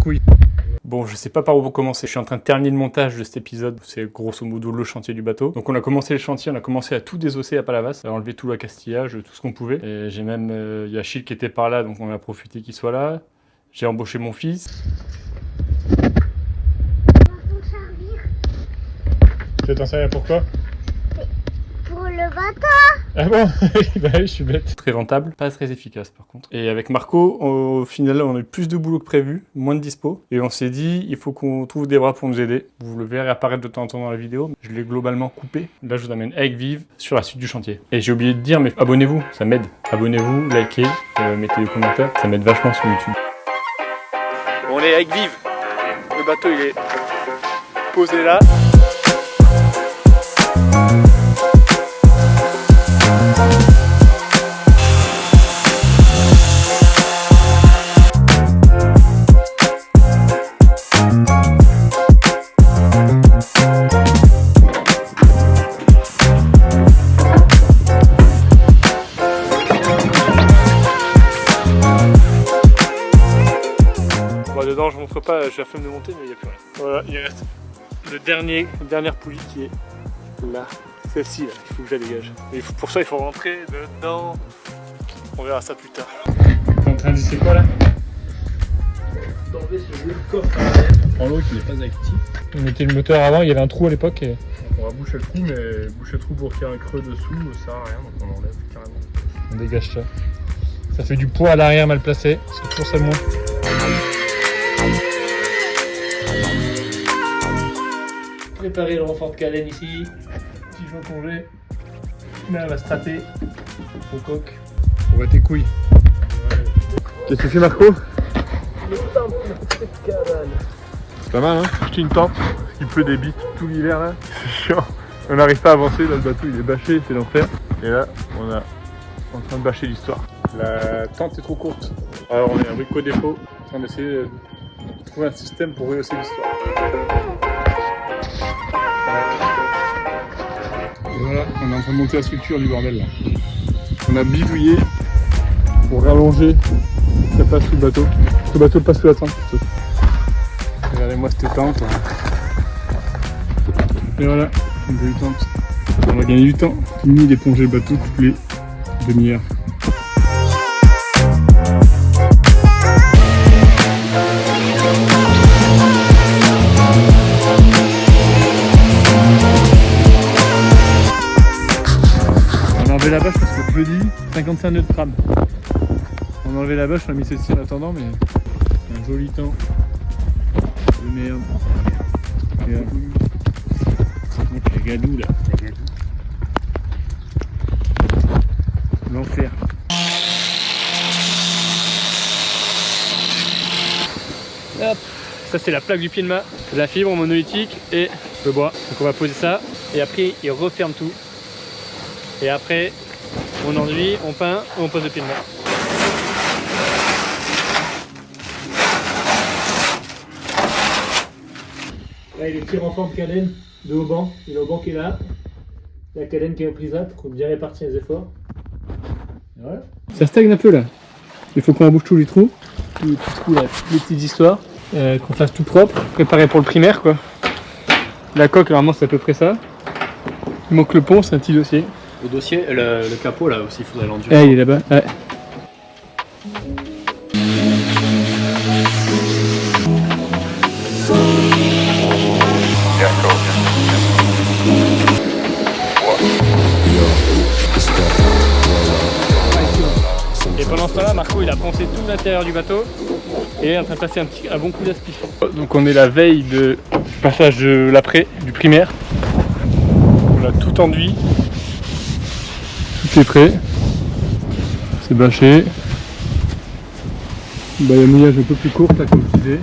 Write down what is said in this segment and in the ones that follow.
couilles. Bon, je sais pas par où commencer. Je suis en train de terminer le montage de cet épisode. C'est grosso modo le chantier du bateau. Donc on a commencé le chantier, on a commencé à tout désosser à Palavas, à enlever tout l'accastillage, tout ce qu'on pouvait. Et j'ai même, y a Achille qui était par là, donc on a profité qu'il soit là. J'ai embauché mon fils. Tu veux t'en servir pourquoi? Pour le bateau. Ah bon? Bah oui, je suis bête. Très rentable, pas très efficace par contre. Et avec Marco, au final, on a eu plus de boulot que prévu, moins de dispo. Et on s'est dit, il faut qu'on trouve des bras pour nous aider. Vous le verrez apparaître de temps en temps dans la vidéo. Je l'ai globalement coupé. Là, je vous amène avec Vive sur la suite du chantier. Et j'ai oublié de dire, mais abonnez-vous, ça m'aide. Abonnez-vous, likez, mettez des commentaires, ça m'aide vachement sur YouTube. Bon, on est avec Vive. Le bateau, il est posé là. Dedans, je montre pas, j'ai la flemme de monter, mais il n'y a plus rien. Voilà, il reste la dernière poulie qui est là. Celle-ci, là, il faut que je la dégage. Et pour ça, il faut rentrer dedans. On verra ça plus tard. T'es en train de dire c'est quoi là? D'enlever ce vieux coffre en l'eau qui n'est pas actif. On mettait le moteur avant, il y avait un trou à l'époque. Et... Donc on va boucher le trou, mais boucher le trou pour qu'il y ait un creux dessous, ça sert à rien, donc on enlève carrément. On dégage ça. Ça fait du poids à l'arrière mal placé, c'est toujours ça le moins. Préparer le renfort de cadène ici. Petit joint congé. Là, elle va se taper au coq. On voit tes couilles. Ouais. Qu'est-ce que tu fais, Marco? C'est pas mal, hein? J'ai acheté une tente. Il pleut des bites tout l'hiver là. C'est chiant. On n'arrive pas à avancer. Là, le bateau il est bâché, c'est l'enfer. Et là, on est en train de bâcher l'histoire. La tente est trop courte. Alors, on est un brico défaut. En train d'essayer de trouver un système pour rehausser l'histoire. Et voilà, on est en train de monter la structure du bordel là. On a bidouillé pour rallonger la place sous le bateau. Le bateau passe sous la tente plutôt. Regardez-moi cette tente. Et voilà, une belle tente. On va gagner du temps. Fini d'éponger le bateau toutes les demi-heures. La bâche parce que jeudi 55 nœuds de trame. On a enlevé la bâche, on a mis celle-ci en attendant, mais un joli temps de merde. Et la gadoue là, la gadoue. L'enfer. Hop, ça c'est la plaque du pied de mât, la fibre monolithique et le bois. Donc on va poser ça et après il referme tout. Et après, on enduit, on peint et on pose le pied de mât. Là, il y a le petit renfort de cadène de haut-banc. Il y a le haut-banc qui est là. La cadène qui est reprise là pour bien répartir les efforts. Et voilà. Ça stagne un peu là. Il faut qu'on embouche tous les trous. Tous les petits trous là, toutes les petites histoires. Qu'on fasse tout propre, préparé pour le primaire quoi. La coque, normalement, c'est à peu près ça. Il manque le pont, c'est un petit dossier. Le dossier, le capot là aussi, il faudrait l'enduire. Ah, il est là-bas, ouais. Et pendant ce temps-là, Marco il a poncé tout l'intérieur du bateau et est en train de passer un bon coup d'aspi. Donc on est la veille du passage de l'après, du primaire. On a tout enduit. Tout est prêt, c'est bâché. Bah, le mouillage un peu plus court là comme je disais,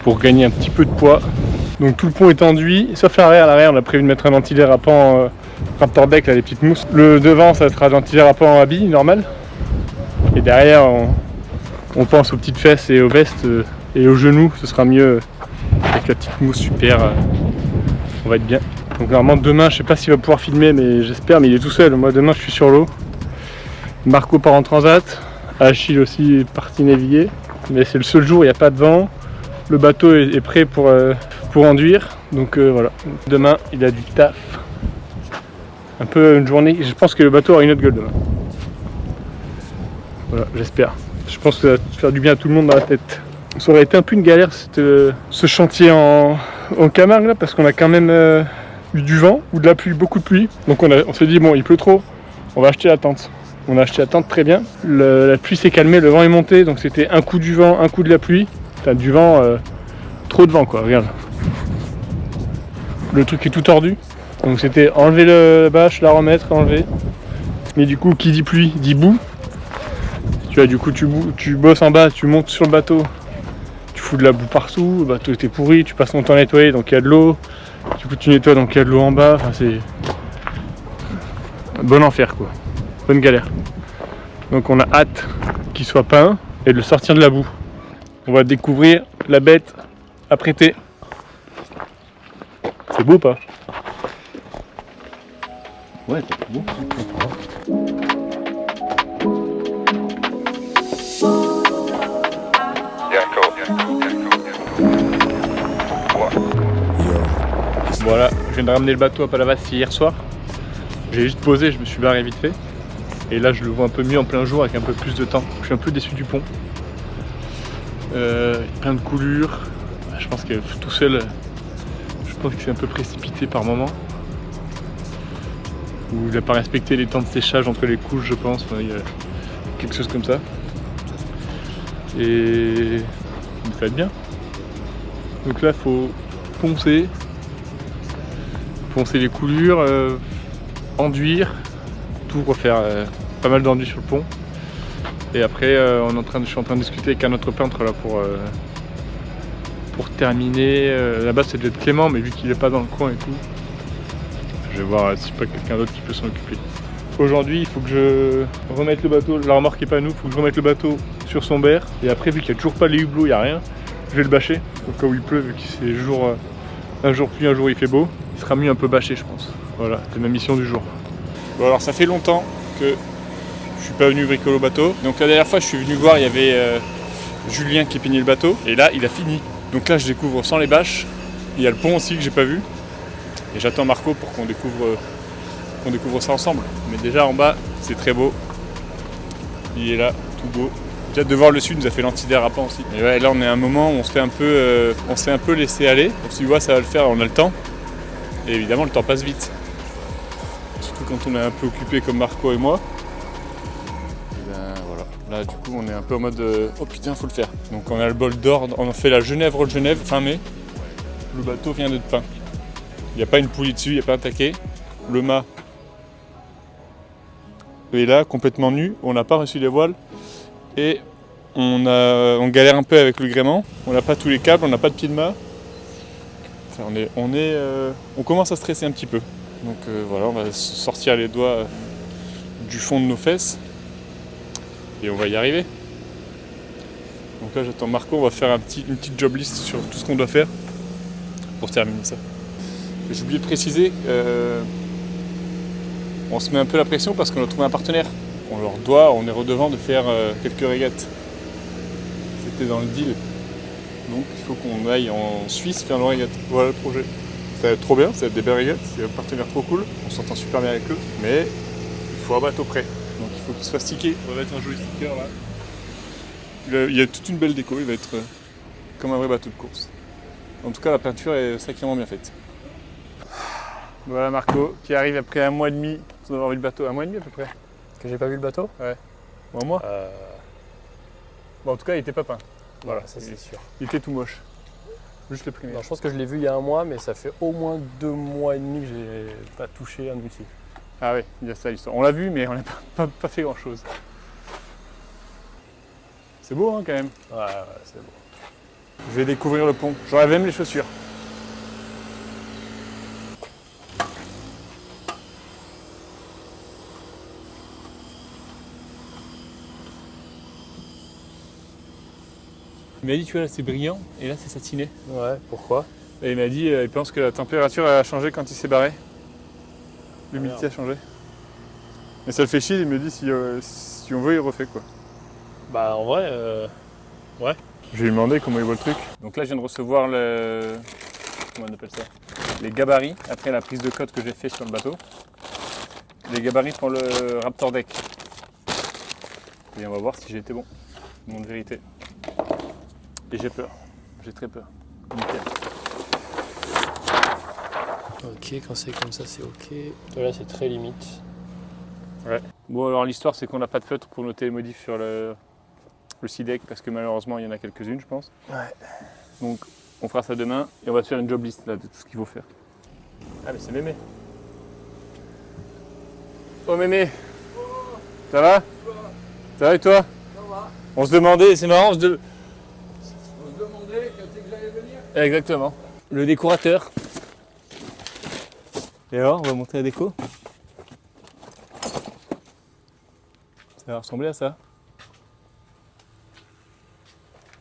pour gagner un petit peu de poids. Donc tout le pont est enduit, sauf l'arrière on a prévu de mettre un ventilaire à pan Raptor Deck, là, les petites mousses. Le devant ça sera un ventilaire à pan à billes normal. Et derrière on pense aux petites fesses et aux vestes et aux genoux, ce sera mieux avec la petite mousse super, on va être bien. Donc normalement demain, je sais pas s'il va pouvoir filmer, mais j'espère, mais il est tout seul. Moi demain je suis sur l'eau. Marco part en transat, Achille aussi est parti naviguer. Mais c'est le seul jour, il n'y a pas de vent. Le bateau est prêt pour enduire. Donc voilà, demain il a du taf. Un peu une journée, je pense que le bateau aura une autre gueule demain. Voilà, j'espère. Je pense que ça va faire du bien à tout le monde dans la tête. Ça aurait été un peu une galère ce chantier en Camargue là, parce qu'on a quand même eu du vent ou de la pluie, beaucoup de pluie. Donc on s'est dit bon, il pleut trop, on va acheter la tente. On a acheté la tente très bien. La pluie s'est calmée, le vent est monté, donc c'était un coup du vent, un coup de la pluie. T'as du vent, trop de vent quoi, regarde. Le truc est tout tordu. Donc c'était enlever la bâche, la remettre, enlever. Mais du coup, qui dit pluie, dit boue. Tu vois, du coup, tu bosses en bas, tu montes sur le bateau, tu fous de la boue partout, le bateau était pourri, tu passes ton temps à nettoyer, donc il y a de l'eau. Du coup, tu nettoies, donc il y a de l'eau en bas. Enfin, c'est un bon enfer, quoi. Bonne galère. Donc on a hâte qu'il soit peint et de le sortir de la boue. On va découvrir la bête à prêter. C'est beau ou pas? Ouais, c'est beau. Voilà, je viens de ramener le bateau à Palavas hier soir. J'ai juste posé, je me suis barré vite fait. Et là je le vois un peu mieux en plein jour avec un peu plus de temps. Je suis un peu déçu du pont. Plein de coulures. Je pense que tout seul, je pense que c'est un peu précipité par moment. Ou il n'a pas respecté les temps de séchage entre les couches, je pense. Enfin, il y a quelque chose comme ça. Et il me fait bien. Donc là il faut poncer les coulures, enduire, tout refaire, pas mal d'enduit sur le pont. Et après je suis en train de discuter avec un autre peintre là pour terminer. Là-bas c'est devait être Clément, mais vu qu'il n'est pas dans le coin et tout, je vais voir si pas quelqu'un d'autre qui peut s'en occuper. Aujourd'hui il faut que je remette le bateau, la remorque est pas à nous, il faut que je remette le bateau sur son berre. Et après vu qu'il n'y a toujours pas les hublots, il n'y a rien, je vais le bâcher au cas où il pleut, vu que c'est un jour pluie, un jour il fait beau. Il sera mieux un peu bâché je pense. Voilà, c'est ma mission du jour. Bon alors ça fait longtemps que je suis pas venu bricoler au bateau. Donc la dernière fois je suis venu voir, il y avait Julien qui peignait le bateau. Et là il a fini. Donc là je découvre sans les bâches. Il y a le pont aussi que j'ai pas vu. Et j'attends Marco pour qu'on découvre ça ensemble. Mais déjà en bas c'est très beau. Il est là, tout beau. J'ai hâte de voir le sud, il nous a fait l'antidérapant aussi. Et ouais, là on est à un moment où on s'est un peu laissé aller. On s'est dit ouais ça va le faire, on a le temps. Et évidemment le temps passe vite. Surtout quand on est un peu occupé comme Marco et moi. Et ben voilà. Là du coup on est un peu en mode oh putain faut le faire. Donc on a le bol d'or, on a fait la Genève fin mai. Le bateau vient d'être peint. Il n'y a pas une poulie dessus, il n'y a pas un taquet. Le mât est là complètement nu, on n'a pas reçu les voiles. Et on galère un peu avec le gréement. On n'a pas tous les câbles, on n'a pas de pied de mât. Enfin, on commence à stresser un petit peu. Donc voilà, on va sortir les doigts du fond de nos fesses. Et on va y arriver. Donc là j'attends Marco, on va faire une petite job list sur tout ce qu'on doit faire pour terminer ça. J'ai oublié de préciser, on se met un peu la pression parce qu'on a trouvé un partenaire. On est redevant de faire quelques régates. C'était dans le deal. Donc il faut qu'on aille en Suisse faire nos régates. Voilà le projet. Ça va être trop bien, ça va être des belles régates, c'est un partenaire trop cool, on s'entend super bien avec eux, mais il faut un bateau prêt. Donc il faut qu'il soit stické. On va mettre un joli sticker là. Il y a toute une belle déco, il va être comme un vrai bateau de course. En tout cas la peinture est sacrément bien faite. Voilà Marco qui arrive après un mois et demi sans avoir vu le bateau. Un mois et demi à peu près. Que j'ai pas vu le bateau? Ouais. Bon, un mois. Bon, en tout cas, il était pas peint. Voilà, ça c'est sûr. Il était tout moche. Juste le premier. Non, je pense que je l'ai vu il y a un mois, mais ça fait au moins 2 mois et demi que j'ai pas touché un outil. Ah oui, il y a ça l'histoire. On l'a vu, mais on n'a pas fait grand chose. C'est beau hein, quand même. Ouais, c'est beau. Je vais découvrir le pont. J'enlève même les chaussures. Il m'a dit, tu vois, là c'est brillant et là c'est satiné. Ouais, pourquoi? Et il m'a dit, il pense que la température a changé quand il s'est barré. L'humidité a changé. Et ça le fait chier, il me dit, si on veut, il refait quoi. Bah en vrai, Ouais. Je vais lui demander comment il voit le truc. Donc là, je viens de recevoir le... Comment on appelle ça? Les gabarits, après la prise de code que j'ai fait sur le bateau. Les gabarits pour le Raptor Deck. Et on va voir si j'ai été bon. Mon vérité. Et j'ai peur. J'ai très peur. Nickel. Ok, quand c'est comme ça, c'est ok. Là, c'est très limite. Ouais. Bon, alors l'histoire, c'est qu'on n'a pas de feutre pour noter les modifs sur le C-Deck parce que malheureusement, il y en a quelques-unes, je pense. Ouais. Donc, on fera ça demain et on va se faire une job list là, de tout ce qu'il faut faire. Ah, mais c'est Mémé. Oh, Mémé. Ça va? Ça va et toi? Ça va. On se demandait, c'est marrant, on se demandait quand c'est que j'allais venir. Exactement. Le décorateur. Et alors, on va monter la déco. Ça va ressembler à ça.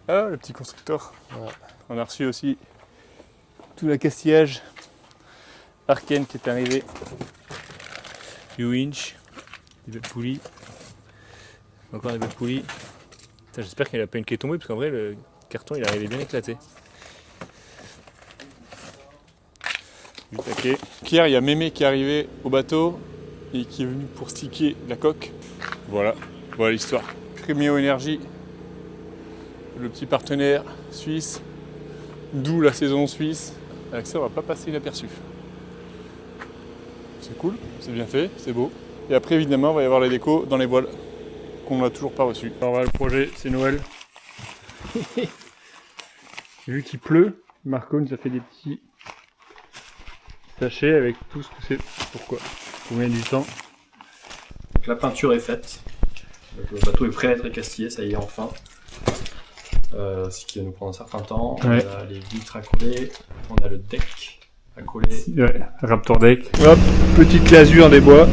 Ah, le petit constructeur. Ouais. On a reçu aussi tout l'accastillage Arken qui est arrivé. Du winch, des belles poulies. Encore des belles poulies. Putain, j'espère qu'il n'y a pas une qui est tombée parce qu'en vrai, le carton il est arrivé bien éclaté. Du taquet. Hier, il y a Mémé qui est arrivé au bateau et qui est venu pour sticker la coque. Voilà, voilà l'histoire. Premio Énergie, le petit partenaire suisse, d'où la saison suisse. Avec ça, on va pas passer inaperçu. C'est cool, c'est bien fait, c'est beau. Et après, évidemment, il va y avoir les décos dans les voiles qu'on n'a toujours pas reçues. Alors voilà, le projet, c'est Noël. Vu qu'il pleut, Marco nous a fait des petits sachets avec tout ce que c'est. Pourquoi? Combien du temps? Donc la peinture est faite. Donc, le bateau est prêt à être écastillé, ça y est enfin. Ce qui va nous prendre un certain temps. Ouais. On a les vitres à coller, on a le deck à coller. Ouais, Raptor Deck. Hop, petite lasure des bois.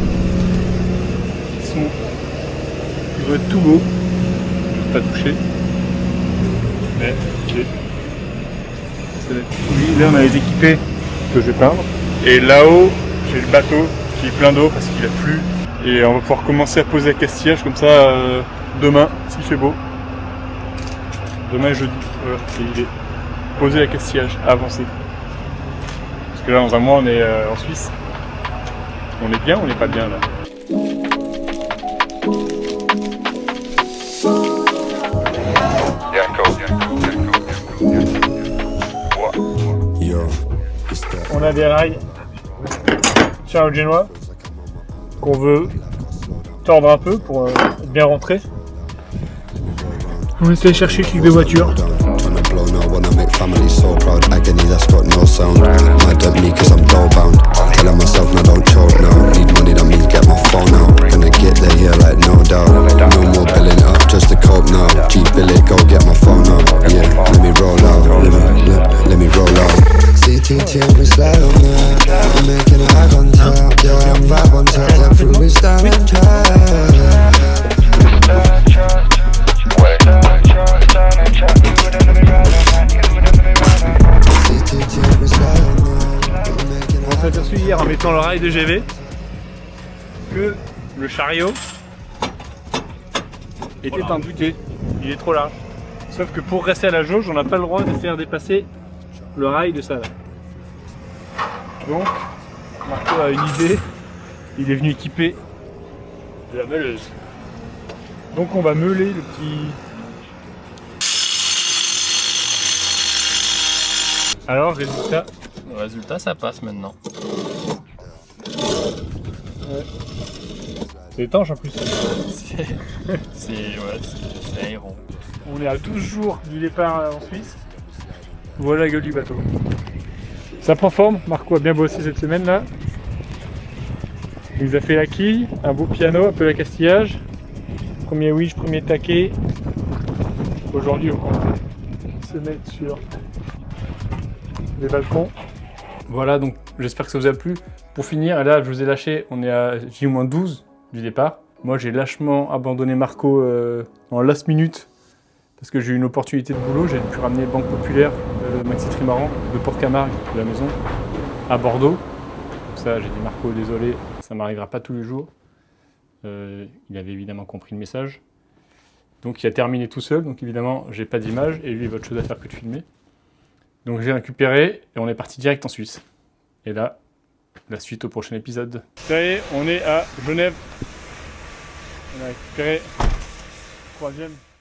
Ils vont être tout beaux. Je pas touché. Mais ok. Oui, là on a les équipés que je vais peindre. Et là-haut, j'ai le bateau qui est plein d'eau parce qu'il a plu. Et on va pouvoir commencer à poser l'accastillage comme ça demain, s'il fait beau. Demain et jeudi. Voilà, c'est l'idée. Poser l'accastillage, avancer. Parce que là, dans un mois, on est en Suisse. On est bien ou on n'est pas bien là? On a des rails Ciao Genoa qu'on veut tordre un peu pour bien rentrer. On essaie de chercher le clic de voiture. Family so proud, agony that's got no sound. Mad at me cause I'm dough bound. Telling myself now don't choke now. Need money that means get my phone out. Gonna get there here like no doubt. No more billing it up just to cope now. G bill it, go get my phone out. Yeah, let me roll out. Let me roll out. CTT and we slide on that. I'm making a eye contact. Yeah, I'm vibe on top. Get through with style and track. On s'est aperçu hier en mettant le rail de GV que le chariot était imbuté, il est trop large. Sauf que pour rester à la jauge, on n'a pas le droit de faire dépasser le rail de ça là. Donc, Marco a une idée, il est venu équiper de la meuleuse. Donc on va meuler le petit... Alors, résultat? Le résultat, ça passe maintenant. Ouais. C'est étanche en plus. C'est aéron. On est à 12 jours du départ en Suisse. Voilà la gueule du bateau. Ça prend forme, Marco a bien bossé cette semaine là. Il nous a fait la quille, un beau piano, un peu l'accastillage. Premier winch, premier taquet. Aujourd'hui on va se mettre sur les balcons. Voilà, donc j'espère que ça vous a plu. Pour finir, là je vous ai lâché, on est à J-12 du départ. Moi j'ai lâchement abandonné Marco en last minute parce que j'ai eu une opportunité de boulot. J'ai pu ramener Banque Populaire, Maxi Trimaran de Port-Camargue, de la maison, à Bordeaux. Donc ça j'ai dit Marco, désolé, ça m'arrivera pas tous les jours. Il avait évidemment compris le message. Donc il a terminé tout seul, donc évidemment j'ai pas d'image et lui il a autre chose à faire que de filmer. Donc j'ai récupéré et on est parti direct en Suisse. Et là, la suite au prochain épisode. Ça y est, on est à Genève. On a récupéré 3e.